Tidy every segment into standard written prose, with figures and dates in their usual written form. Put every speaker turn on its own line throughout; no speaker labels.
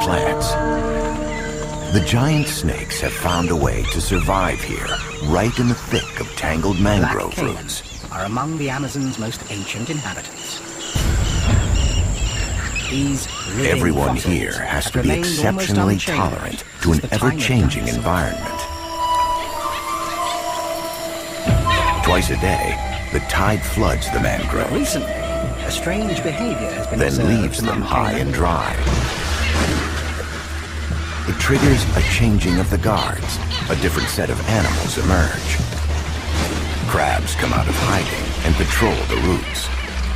plants. The giant snakes have found a way to survive here, right in the thick of tangled mangrove roots.
Are among the Amazon's most ancient inhabitants. These
Everyone here has to be exceptionally tolerant to an ever-changing environment. Twice a day, the tide floods the mangrove.
Recently, a strange behavior has been
then leaves them high and dry. It triggers a changing of the guards. A different set of animals emerge. Crabs come out of hiding and patrol the roots.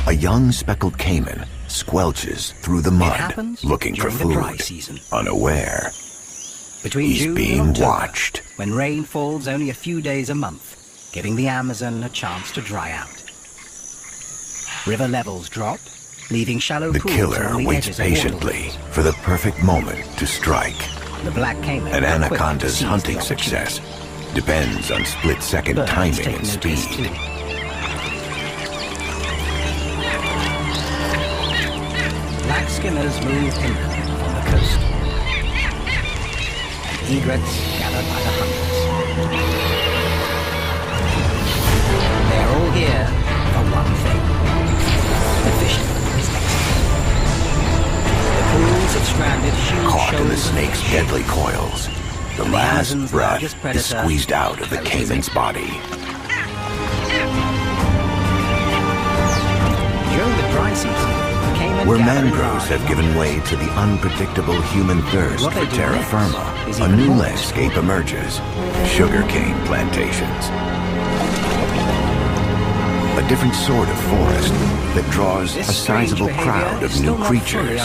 A young speckled caiman squelches through the mud, looking for food, unaware. He's being watched.
When rain falls only a few days a month, giving the Amazon a chance to dry out. River levels drop, leaving shallow pools.
The killer waits patiently for the perfect moment to strike.
The black caiman,
an anaconda's hunting success depends on split-second timing and speed.
Black skimmers move inland from the coast, and egrets gathered by the hundreds. They're all here for one thing. The fishing is excellent. The pools of stranded huge
caught in the
shoals
snake's deadly coils, the last breath is squeezed out of the caiman's body.
During the dry season,
where mangroves have given way to the unpredictable human thirst for terra firma, a new landscape emerges: sugarcane plantations. A different sort of forest that draws a sizable crowd of new creatures.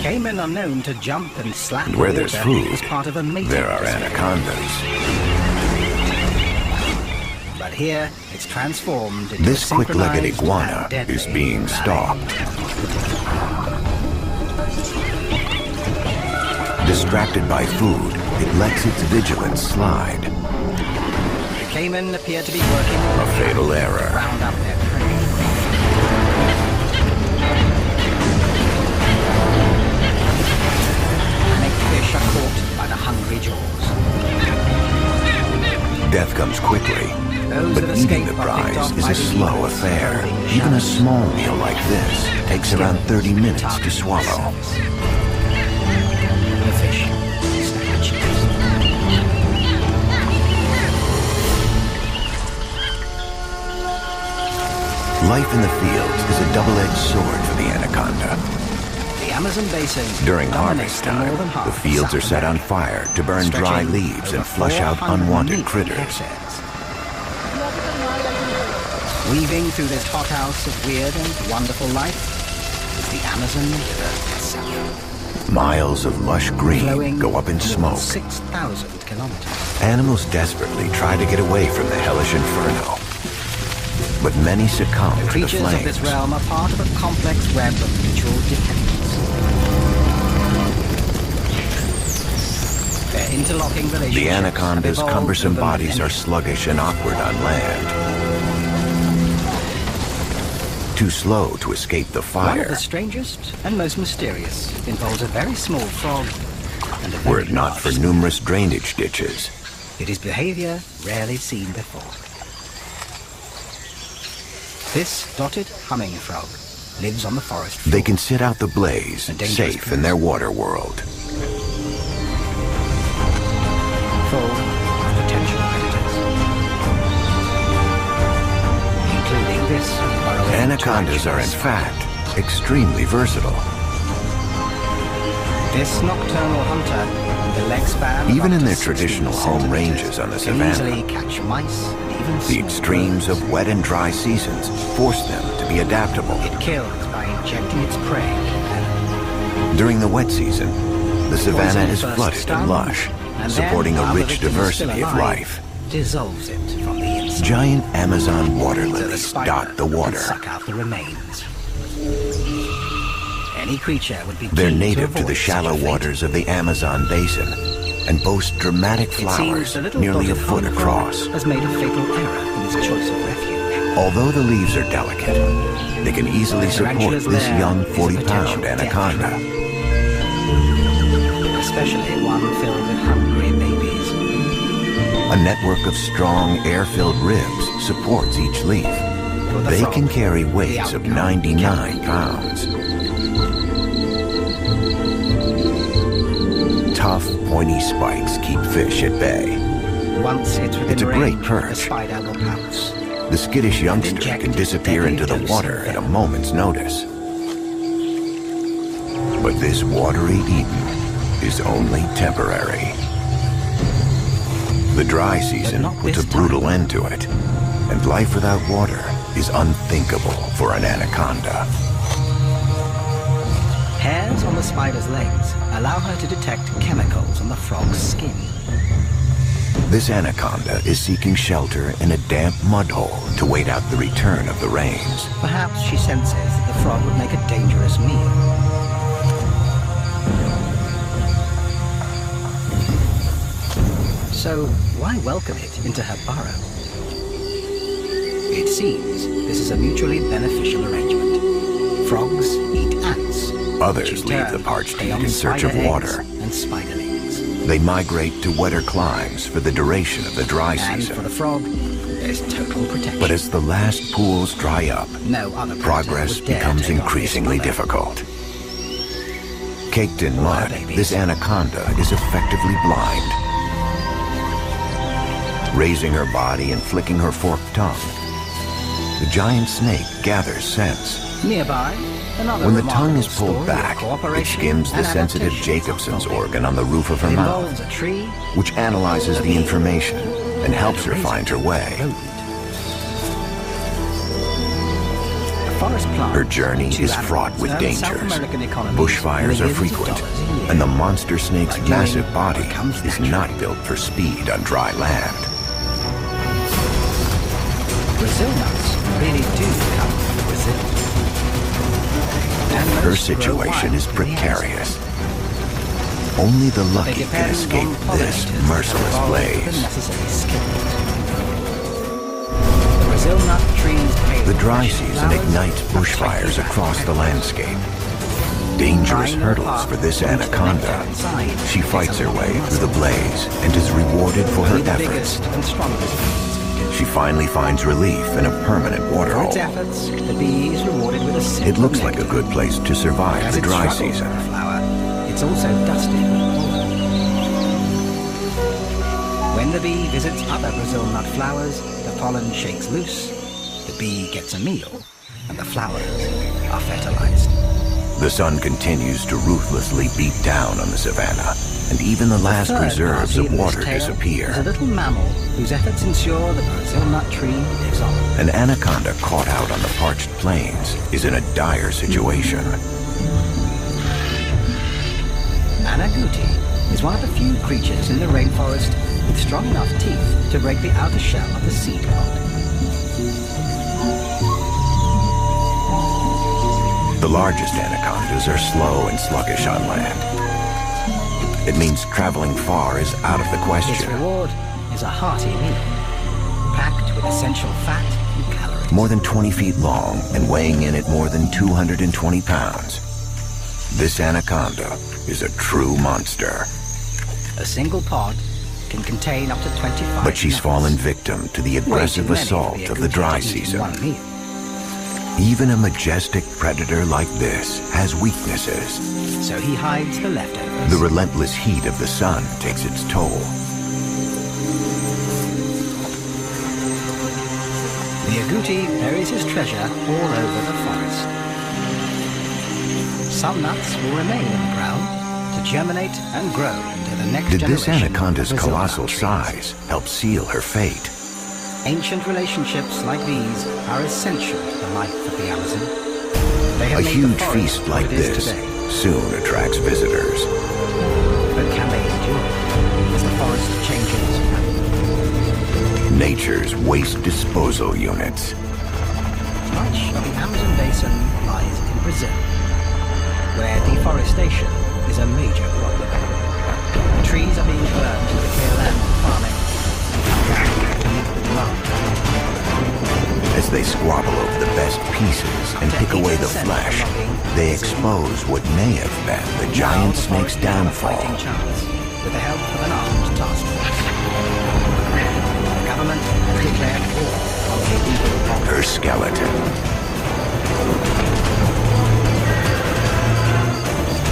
Caiman are known to jump and slap.
And where there's food, there are
process.
anacondas.
But here, it's transformed into
this quick-legged iguana is being stalked. Distracted by food, it lets its vigilance slide.
The caiman appear to be working
a fatal error.
Round up their prey. Fish are caught by the hungry jaws.
Death comes quickly, but eating the prize is a slow affair. Even a small meal like this takes around 30 minutes to swallow.
The fish snatches.
Life in the fields is a double-edged sword for the anaconda.
The Amazon basin
during harvest time, the fields are set on fire to burn dry leaves and flush out unwanted critters.
Weaving through this hothouse of weird and wonderful life is the Amazon River itself.
Miles of lush green go up in smoke.
6,000 kilometers.
Animals desperately try to get away from the hellish inferno, but many succumb to the flames.
Creatures of this realm are part of a complex web of mutual dependence. Their interlocking relationships.
The anaconda's cumbersome bodies are sluggish and awkward on land. Too slow to escape the fire.
One of the strangest and most mysterious involves a very small frog and a very
were it not for numerous drainage ditches.
It is behavior rarely seen before. This dotted humming frog lives on the forest floor.
They can sit out the blaze, safe in their water world.
Full of potential predators, including this burrowing
Anacondas are in fact extremely versatile.
This nocturnal hunter, the leg span
even in their traditional home ranges on the savannah,
easily catch mice and even
the extremes of wet and dry seasons force them to be adaptable.
It kills by injecting its prey with venom.
During the wet season, the savannah is flooded and lush, supporting a rich diversity of life.
Dissolves it from the inside.
Giant Amazon water lilies dot the water.
Suck out the remains. Any creature would be
They're native to the shallow waters of the Amazon basin and boast dramatic
It
flowers
seems the little
nearly a
dotted
foot
frog
across.
has made a fatal error in his choice of refuge.
Although the leaves are delicate, they can easily support
Tarantula's
this
lair
young
is a
40-pound
potential death
anaconda.
Especially one filled with hungry babies.
A network of strong, air-filled ribs supports each leaf.
For the
They
frog,
can carry
the
weights of
outcome
99 pounds. Tough, pointy spikes keep fish at bay.
Once it's within
It's a great
range,
perch.
the spider will pounce.
The skittish youngster
inject
can disappear
deadly
into the
dose
water
of
at a
venom.
moment's notice. But this watery Eden is only temporary. The dry season
not
puts a
this
brutal
time.
end to it, and life without water is unthinkable for an anaconda.
Hairs on the spider's legs allow her to detect chemicals on the frog's skin.
This anaconda is seeking shelter in a damp mud hole to wait out the return of the rains.
Perhaps she senses that the frog would make a dangerous meal. So why welcome it into her burrow? It seems this is a mutually beneficial arrangement. Frogs eat ants.
Others
In
leave
turn,
the parched
they
heat
own
in search
spider
of water.
eggs and spiderlings.
They migrate to wetter climes for the duration of the dry
And
season.
for the frog, there's total protection.
But as the last pools dry up,
no other predator
progress
would dare
becomes
take on this
increasingly
mother.
difficult. Caked in mud,
babies.
this anaconda is effectively blind. Raising her body and flicking her forked tongue, the giant snake gathers scents.
Nearby, another
When the tongue is
remarkable
pulled
story of
back, it
cooperation
skims the
and
sensitive
adaptation
Jacobson's
of
organ on the roof of her
It
mouth,
involves a tree,
which analyzes the information and helps her find her way.
The forest plant
Her journey
two
is
animals
fraught with
earn
dangers.
South American economies
Bushfires are
millions of
frequent,
dollars a year.
and the monster snake's
By doing
massive body
what comes
is
natural.
not built for speed on dry land.
Brazil nuts really do come from Brazil. And
Her
most grow
situation
wild
is
in the Amazon.
precarious. Only the
They
lucky can
depend
escape
on
this
pollinators that
merciless
have evolved
blaze.
the necessary skills. The Brazil nut trees pale
The dry
fresh
season
flowers
ignites
are
bushfires
tightly
across
wrapped
the
and
landscape. Dangerous
Trying
hurdles
apart
for this
from the
anaconda.
nectar inside,
She
it's
fights
a
her way
long
through the blaze and is rewarded for her
Only the
efforts.
biggest and strongest bees can do.
She finally finds relief in a permanent water
For its
hole.
efforts, the bee is rewarded with a sip
It looks
of
like a
nectar.
good place to survive
As
the
it
dry
struggles
season.
for the flower, it's also dusted with pollen. When the bee visits other Brazil nut flowers, the pollen shakes loose, the bee gets a meal, and the flowers are fertilized.
The sun continues to ruthlessly beat down on the savannah, and even the last
Third
reserves
party
of
in this
water
tale
disappear.
is a little mammal whose efforts ensure the Brazil nut tree lives on.
An anaconda caught out on the parched plains is in a dire situation.
Anaguti is one of the few creatures in the rainforest with strong enough teeth to break the outer shell of the seed pod.
The largest anacondas are slow and sluggish on land. It means traveling far is out of the
Its
question.
reward is a hearty meal, packed with essential fat and calories.
More than 20 feet long and weighing in at more than 220 pounds. This anaconda is a true monster.
A single pod can contain up to 25
But she's
nuts.
fallen victim to the
Way too
aggressive
many
assault
for
of the
Aguti
dry
to eat in
season.
one meal.
Even a majestic predator like this has weaknesses.
So he hides the leftovers.
The relentless heat of the sun takes its toll.
The agouti buries his treasure all over the forest. Some nuts will remain in the ground to germinate and grow into the next
Did
generation.
this anaconda's
of Brazil
colossal
nut trees.
size help seal her fate?
Ancient relationships like these are essential to the life of the Amazon. They have
A
made the
huge
forest
feast
what
like
it is
this
today.
soon attracts visitors.
But can they endure as the forest changes rapidly?
Nature's waste disposal units.
Much of the Amazon basin lies in Brazil, where deforestation is a major problem. The trees are being burned to clear land for farming.
As they squabble over the best pieces and pick away the flesh, they expose what may have been the giant snake's downfall.
With the help of an armed task force. The government has declared war on the evil.
Her skeleton.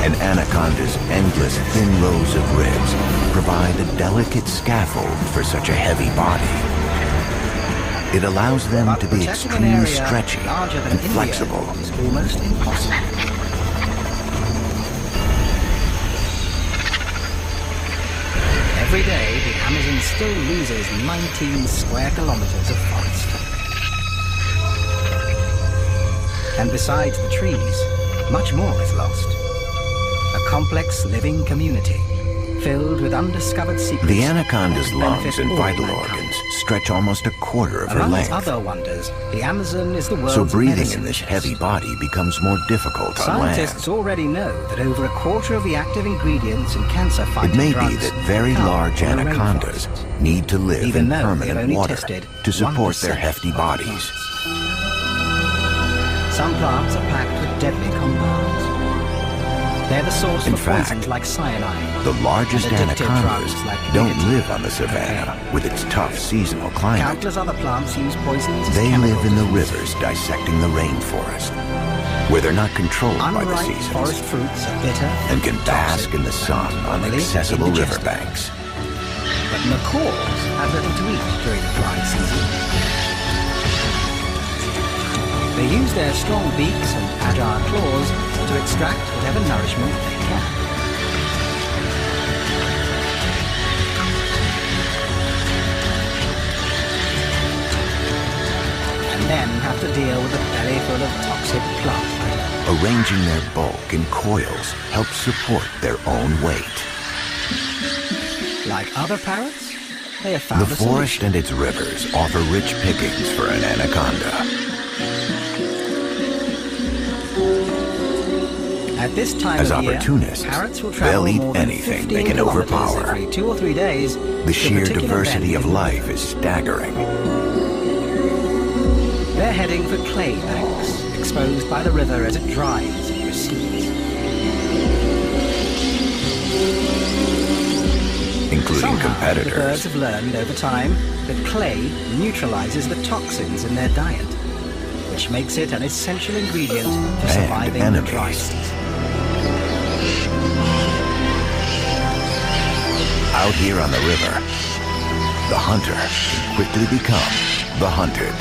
An anaconda's endless thin rows of ribs provide a delicate scaffold for such a heavy body. It allows them to be extremely stretchy and flexible.
Is almost impossible. Every day, the Amazon still loses 19 square kilometers of forest. And besides the trees, much more is lost. A complex living community, filled with undiscovered secrets.
The anaconda's
that
lungs
benefit
and
all
vital
mankind.
organs stretch almost a quarter of her
Among its
length.
other wonders, the Amazon is the world's
So breathing
medicine
in this
chest.
heavy body becomes more difficult on land.
Scientists already know that over a quarter of the active ingredients in cancer-fighting
It may
drugs
be that very
come
large
from the
anacondas
rainforest.
need to live
Even
in
though they've
permanent
only
water
tested
to support
1%
their hefty
of the
bodies.
plants. Some plants are packed with deadly compounds. They're the source
In
for
fact,
poisons like cyanide.
The largest
and addictive
anacondas
drugs like
don't
nicotine
live on the
and
savanna
cocaine.
with its tough seasonal climate.
Countless other plants use poisons as
They
chemical
live in the
diseases.
rivers dissecting the rainforest, where they're not controlled by the
Unripe forest
seasons
fruits are bitter
and can bask
toxic,
in the sun
and
on
normally
accessible
indigestible.
riverbanks.
But macaws have little to eat during the dry season. They use their strong beaks and agile claws to extract whatever nourishment they can. And then have to deal with a belly full of toxic plant matter.
Arranging their bulk in coils helps support their own weight.
Like other parrots, they have found
The
a
forest
solution.
and its rivers offer rich pickings for an anaconda.
At this time
As
of year,
opportunists,
parrots will travel
they'll eat
more than
anything
15
they can
kilometers
overpower.
every 2 or 3 days.
The sheer diversity of life is staggering.
They're heading for clay banks, exposed by the river as it dries and recedes.
Including
Somehow, the
competitors.
birds have learned over time that clay neutralizes the toxins in their diet, which makes it an essential ingredient for surviving the dry
enemies.
season.
Out here on the river, the hunter can quickly become the hunted.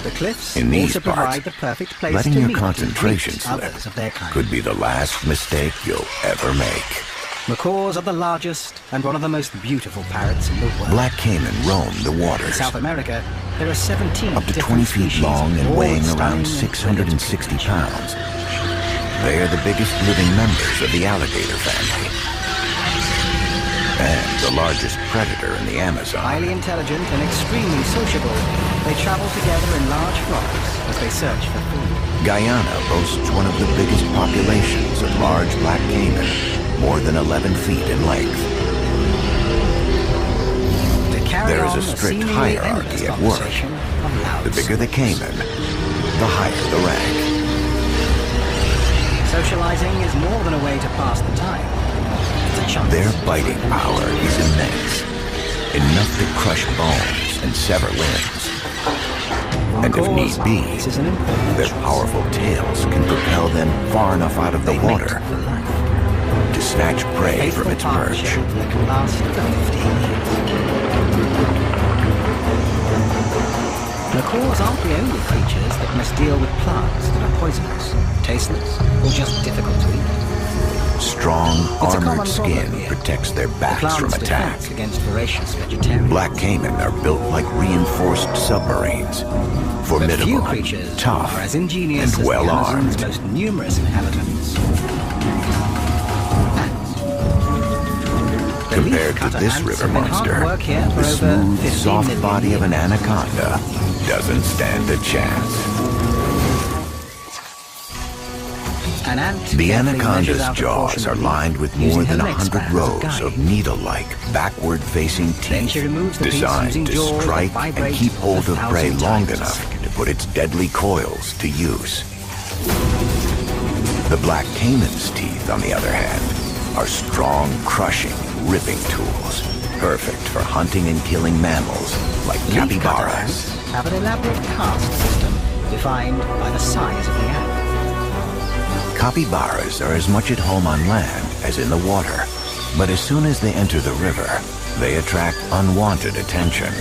The cliffs
In these
also provide
parts,
the perfect place
letting
to
your
meet
concentration
and greet
slip
others of their kind.
could be the last mistake you'll ever make.
Macaws are the largest and one of the most beautiful parrots in the world.
Black caiman roam the
In
waters,
South America, there are 17
up to
different
20 feet
species,
long and
all
weighing
stunning
around
and
660 pounds. They are the biggest living members of the alligator family, and the largest predator in the Amazon.
highly intelligent and extremely sociable. They travel together in large flocks as they search for food.
Guyana boasts one of the biggest populations of large black caiman, more than 11 feet in length.
To carry
There is
on
a strict
seemingly
hierarchy
endless
at work.
conversation of
The
louds.
bigger the caiman, the higher the rank.
Socializing is more than a way to pass the time. It's a chance.
Their biting power is immense, enough to crush bones and sever limbs. And if need be,
This is an important
their
choice.
powerful tails can propel them far enough out of the
They mate
water
for life.
to snatch prey
Faithful
from its perch.
partnership that can last for 15 years. Macaws aren't the only creatures that must deal with plants that are poisonous, tasteless, or just difficult to eat.
Strong,
It's a common
armored skin
problem here.
protects their
The
backs from
plant's
attack.
defense against voracious vegetarians.
Black caiman are built like reinforced submarines.
But
Formidable,
few creatures
tough,
are as ingenious
and
as
well
the Amazon's
armed.
most numerous inhabitants. The
Compared to
leafcutter
this
ants
river
have been hard at
monster,
work here for
the
over
smooth,
15
soft
million
body of an
years. An ant
The
carefully measures
anaconda's
out a
jaws
portion
are
of
lined with
using
more
her
than
leg
100
span as a
rows
guide.
of needle-like, backward-facing
Then
teeth
she removes the piece
designed
using
to
jaws that
strike
vibrate
and keep hold of
1,000
prey long
times a
enough
second.
to put its deadly coils to use. The black caiman's teeth, on the other hand, are strong, crushing, ripping tools, perfect for hunting and killing mammals like
Leaf cutter ants
capybaras.
have an elaborate caste system defined by the size of the ant.
Capybaras are as much at home on land as in the water, but as soon as they enter the river, they attract unwanted attention.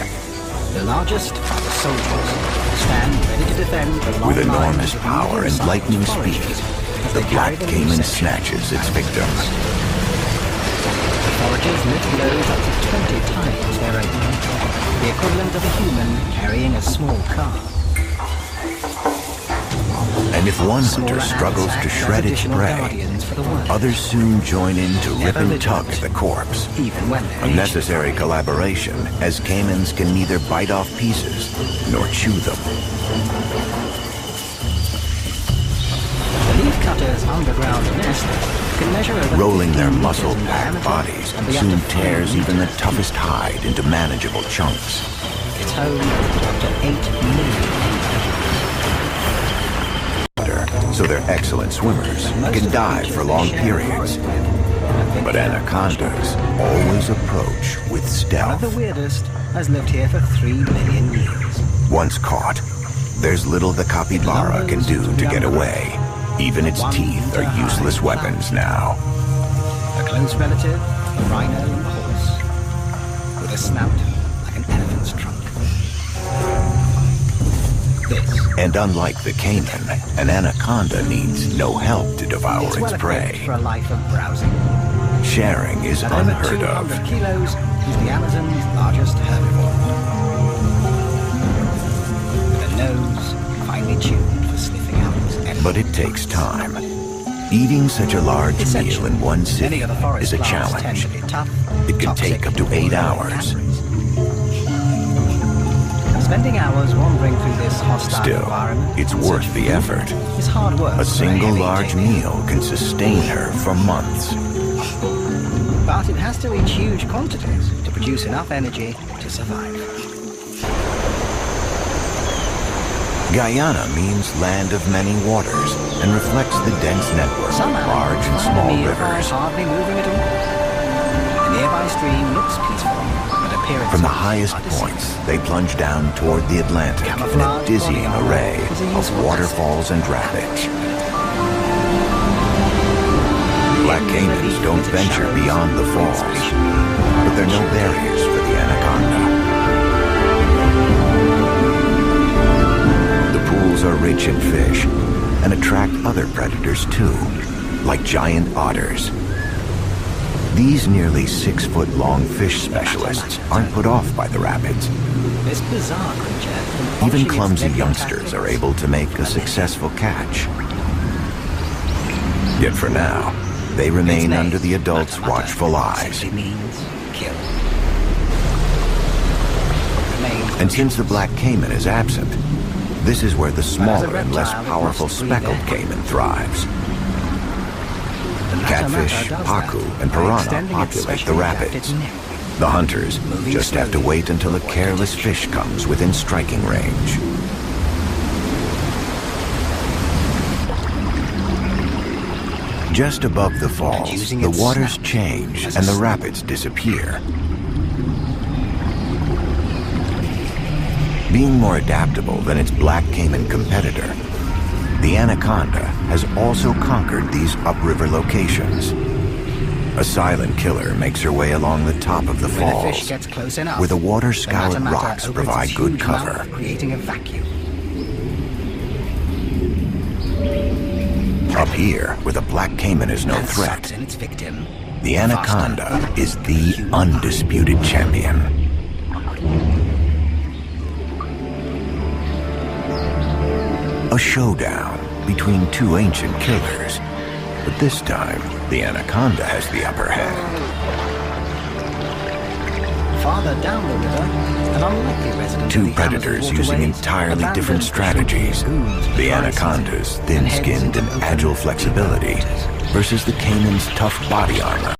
The largest are the soldiers, who stand ready to defend the long
With enormous
lines of
power and
medium-sized
lightning speed,
foragers as
the
they
black
carry the
caiman
leaf section
snatches its
and
victim.
The foragers lift loads up to 20 times their own, the equivalent of a human carrying a small car.
And if one
Smaller
hunter
ants
struggles
act
to
as
shred its
additional
prey,
guardians for the workers,
others soon join in to rip
Never
and tug at
vigilant,
the corpse.
even when they're
A
eaten.
necessary collaboration, as caimans can neither bite off pieces nor chew them.
The leaf cutter's underground nest can measure over
Rolling their
15 meters
muscle-packed
in diameter
bodies
and be up
soon
to 4
tears even the
meters.
toughest hide into manageable chunks.
It's home to up to 8 million.
So they're excellent swimmers, can dive for long periods. But anacondas always approach with
One of
stealth.
the weirdest has lived here for 3 million years.
Once caught, there's little the capybara can do to get away. Even its teeth are useless weapons now.
A close relative, a rhino and a horse, with a snout like an elephant's trunk. This
And unlike the caiman, an anaconda needs no help to devour
is
its
well equipped
prey.
for a life of browsing.
Sharing is
At over
unheard
200
of.
kilos, is the Amazon's largest herbivore. With a nose finely tuned for sniffing out its
But it takes time. Eating such a large meal in one
Many
city
of the forest
is a
plants tend
challenge.
to be tough,
It can
toxic,
take up to 8
or
hours.
calories. Spending hours wandering through this hostile
Still,
environment
it's
in
worth
search of
the
food
effort.
is hard work.
A
for
single
heavy
large
tailor.
meal can sustain her for months.
But it has to reach huge quantities to produce enough energy to survive.
Guyana means land of many waters and reflects the dense network of
Some
large and
animals
small
find a meal by
rivers.
hardly moving at all. The nearby stream looks peaceful, but appearances
From the highest
are deceiving.
points, they plunge down toward the Atlantic in a
Camouflage
dizzying
body armor
array
is a
of
useful
waterfalls and rapids. Black caimans don't venture beyond the falls, but there are no barriers for the anaconda. The pools are rich in fish and attract other predators too, like giant otters. These nearly 6-foot-long fish specialists aren't put off by the rapids.
This bizarre creature, from
Even
polishing its
clumsy
deadly
youngsters are
tactics,
able to make a successful catch. Yet for now, they
its
remain
name,
under the adults'
mata-mata,
watchful eyes.
simply means kill. Remain
And since the black caiman is absent, this is where the smaller and less
reptile, it
powerful
must breathe
speckled
air.
caiman thrives.
The
Catfish,
mata-mata does
pacu,
that
and
by
piranha
extending its
populate the
specially adapted
rapids.
neck.
The hunters
Moving
just have to
slowly
wait until a
to avoid
careless
detection.
fish comes within striking range. Just above the falls,
using
the
its
waters
snout
change
as
and
a
the
snake.
rapids disappear. Being more adaptable than its black caiman competitor, the anaconda has also conquered these upriver locations. A silent killer makes her way along the top of the
When the fish
falls,
gets close enough,
where the water-scoured
mata-mata
rocks
opens
provide
its
good
huge
cover.
mouth, creating a vacuum.
Up here, where the black caiman is no
And
threat,
sucks in its victim.
the anaconda is the undisputed champion. A showdown between two ancient killers, but this time the anaconda has the upper hand.
Father down the river, an unlikely resident
Two
of the
predators
Amazon
using
waterways,
entirely
abandoned
different strategies.
lagoons with
The
dry
anaconda's
season,
thin-skinned
heads
and
into
agile
open
flexibility
waters.
versus the caiman's tough body armor